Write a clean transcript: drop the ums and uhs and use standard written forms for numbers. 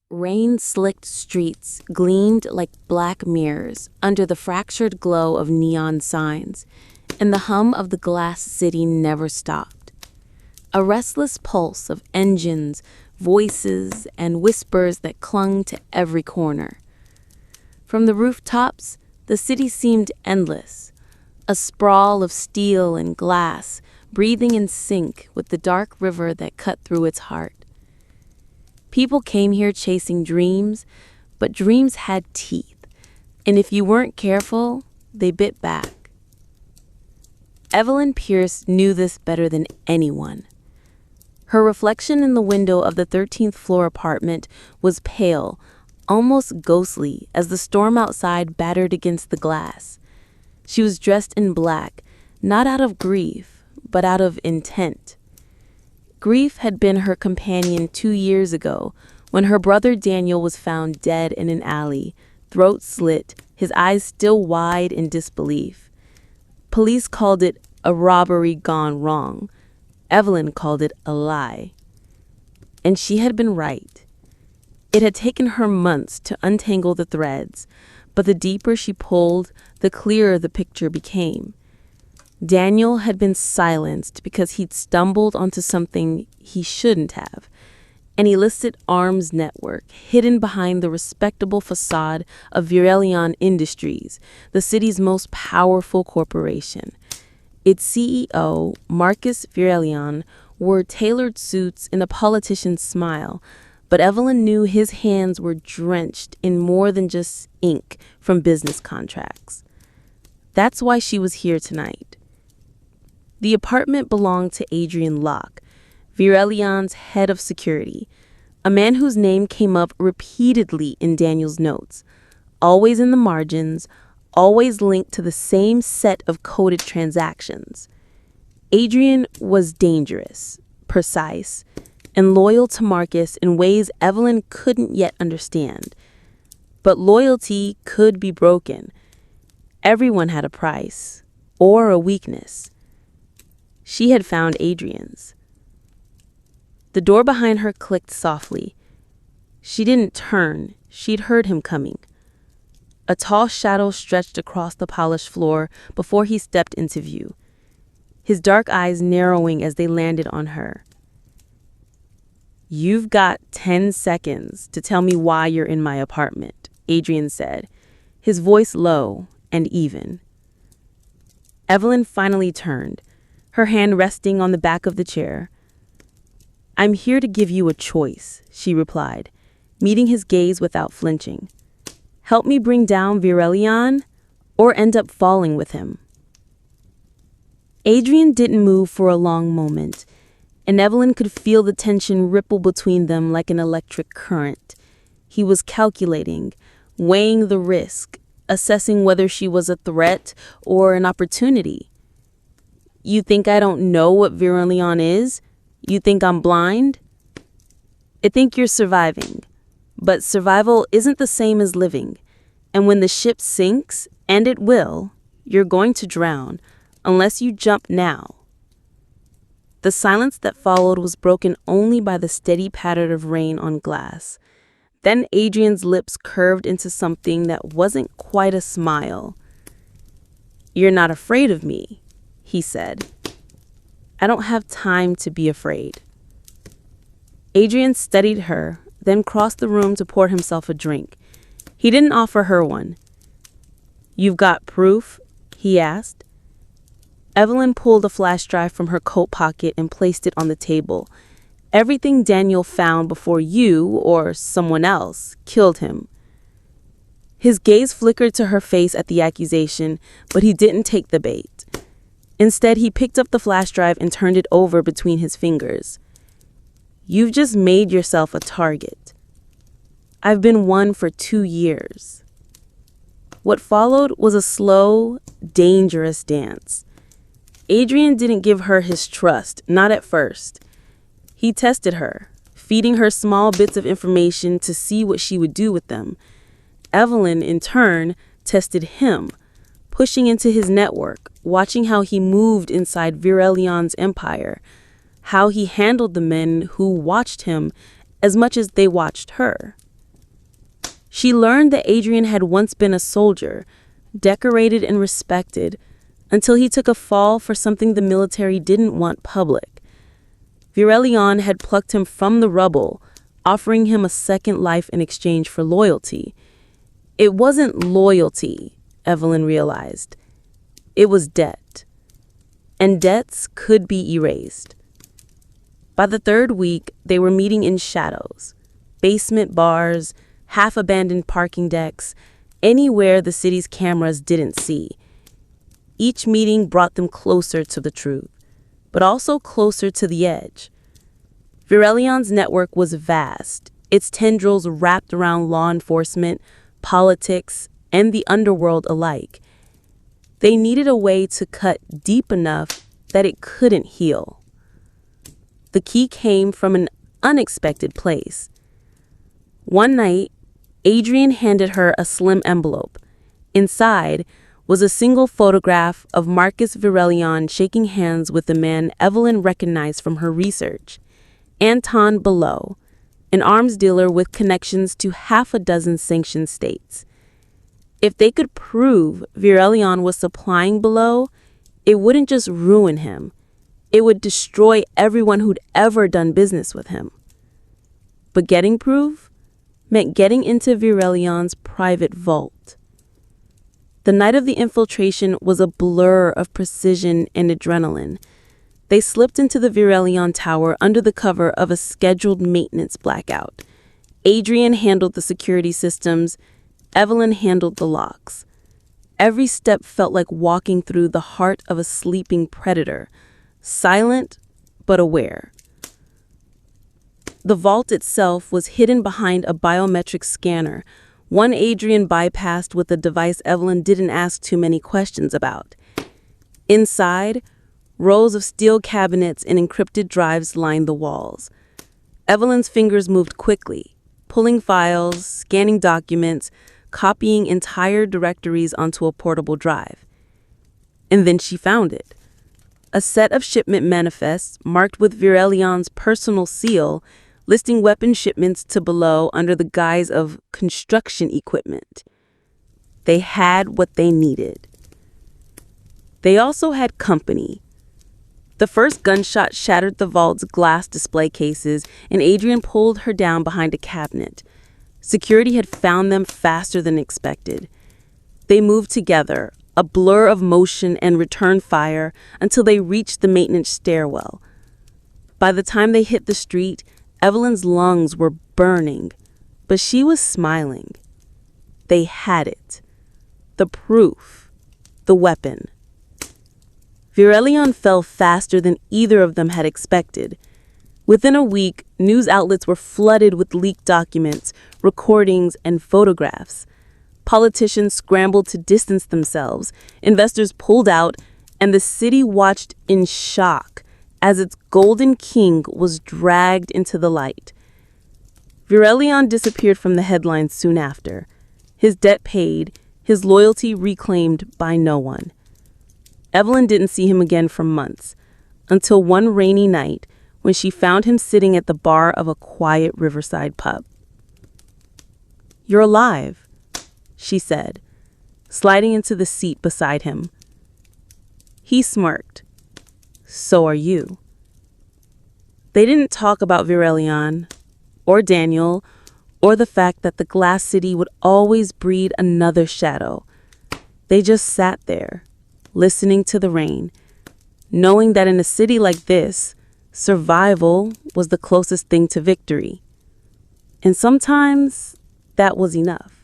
Rain-slicked streets gleamed like black mirrors under the fractured glow of neon signs, and the hum of the glass city never stopped. A restless pulse of engines, voices, and whispers that clung to every corner. From the rooftops, the city seemed endless, a sprawl of steel and glass, breathing in sync with the dark river that cut through its heart. People came here chasing dreams, but dreams had teeth, and if you weren't careful, they bit back. Evelyn Pierce knew this better than anyone. Her reflection in the window of the 13th floor apartment was pale, almost ghostly, as the storm outside battered against the glass. She was dressed in black, not out of grief, but out of intent. Grief had been her companion 2 years ago, when her brother Daniel was found dead in an alley, throat slit, his eyes still wide in disbelief. Police called it a robbery gone wrong. Evelyn called it a lie. And she had been right. It had taken her months to untangle the threads, but the deeper she pulled, the clearer the picture became. Daniel had been silenced because he'd stumbled onto something he shouldn't have. An illicit arms network hidden behind the respectable facade of Virelion Industries, the city's most powerful corporation. Its CEO, Marcus Virelion, wore tailored suits and a politician's smile, but Evelyn knew his hands were drenched in more than just ink from business contracts. That's why she was here tonight. The apartment belonged to Adrian Locke, Virelion's head of security, a man whose name came up repeatedly in Daniel's notes, always in the margins, always linked to the same set of coded transactions. Adrian was dangerous, precise, and loyal to Marcus in ways Evelyn couldn't yet understand. But loyalty could be broken. Everyone had a price, or a weakness. She had found Adrian's. The door behind her clicked softly. She didn't turn. She'd heard him coming. A tall shadow stretched across the polished floor before he stepped into view, his dark eyes narrowing as they landed on her. "You've got 10 seconds to tell me why you're in my apartment," Adrian said, his voice low and even. Evelyn finally turned, her hand resting on the back of the chair. "I'm here to give you a choice," she replied, meeting his gaze without flinching. "Help me bring down Virelion, or end up falling with him." Adrian didn't move for a long moment, and Evelyn could feel the tension ripple between them like an electric current. He was calculating, weighing the risk, assessing whether she was a threat or an opportunity. "You think I don't know what Virelion is? You think I'm blind?" "I think you're surviving. But survival isn't the same as living. And when the ship sinks, and it will, you're going to drown, unless you jump now." The silence that followed was broken only by the steady patter of rain on glass. Then Adrian's lips curved into something that wasn't quite a smile. "You're not afraid of me," he said. "I don't have time to be afraid." Adrian studied her, then crossed the room to pour himself a drink. He didn't offer her one. "You've got proof?" he asked. Evelyn pulled a flash drive from her coat pocket and placed it on the table. "Everything Daniel found before you, or someone else, killed him." His gaze flickered to her face at the accusation, but he didn't take the bait. Instead, he picked up the flash drive and turned it over between his fingers. "You've just made yourself a target. I've been one for 2 years." What followed was a slow, dangerous dance. Adrian didn't give her his trust, not at first. He tested her, feeding her small bits of information to see what she would do with them. Evelyn, in turn, tested him, pushing into his network, watching how he moved inside Virelion's empire, how he handled the men who watched him as much as they watched her. She learned that Adrian had once been a soldier, decorated and respected, until he took a fall for something the military didn't want public. Virelion had plucked him from the rubble, offering him a second life in exchange for loyalty. It wasn't loyalty, Evelyn realized. It was debt. And debts could be erased. By the third week, they were meeting in shadows, basement bars, half-abandoned parking decks, anywhere the city's cameras didn't see. Each meeting brought them closer to the truth, but also closer to the edge. Virelion's network was vast, its tendrils wrapped around law enforcement, politics, and the underworld alike. They needed a way to cut deep enough that it couldn't heal. The key came from an unexpected place. One night, Adrian handed her a slim envelope. Inside was a single photograph of Marcus Virelion shaking hands with the man Evelyn recognized from her research, Anton Below, an arms dealer with connections to half a dozen sanctioned states. If they could prove Virelion was supplying Below, it wouldn't just ruin him. It would destroy everyone who'd ever done business with him. But getting proof meant getting into Virelion's private vault. The night of the infiltration was a blur of precision and adrenaline. They slipped into the Virelion tower under the cover of a scheduled maintenance blackout. Adrian handled the security systems. Evelyn handled the locks. Every step felt like walking through the heart of a sleeping predator, silent but aware. The vault itself was hidden behind a biometric scanner, one Adrian bypassed with a device Evelyn didn't ask too many questions about. Inside, rows of steel cabinets and encrypted drives lined the walls. Evelyn's fingers moved quickly, pulling files, scanning documents, copying entire directories onto a portable drive. And then she found it. A set of shipment manifests marked with Virelion's personal seal, listing weapon shipments to Below under the guise of construction equipment. They had what they needed. They also had company. The first gunshot shattered the vault's glass display cases, and Adrian pulled her down behind a cabinet. Security had found them faster than expected. They moved together, a blur of motion and return fire, until they reached the maintenance stairwell. By the time they hit the street, Evelyn's lungs were burning, but she was smiling. They had it. The proof. The weapon. Virelion fell faster than either of them had expected. Within a week, news outlets were flooded with leaked documents, recordings, and photographs. Politicians scrambled to distance themselves, investors pulled out, and the city watched in shock as its golden king was dragged into the light. Virelion disappeared from the headlines soon after, his debt paid, his loyalty reclaimed by no one. Evelyn didn't see him again for months, until one rainy night when she found him sitting at the bar of a quiet riverside pub. "You're alive," she said, sliding into the seat beside him. He smirked. "So are you." They didn't talk about Virelion, or Daniel, or the fact that the glass city would always breed another shadow. They just sat there, listening to the rain, knowing that in a city like this, survival was the closest thing to victory. And sometimes that was enough.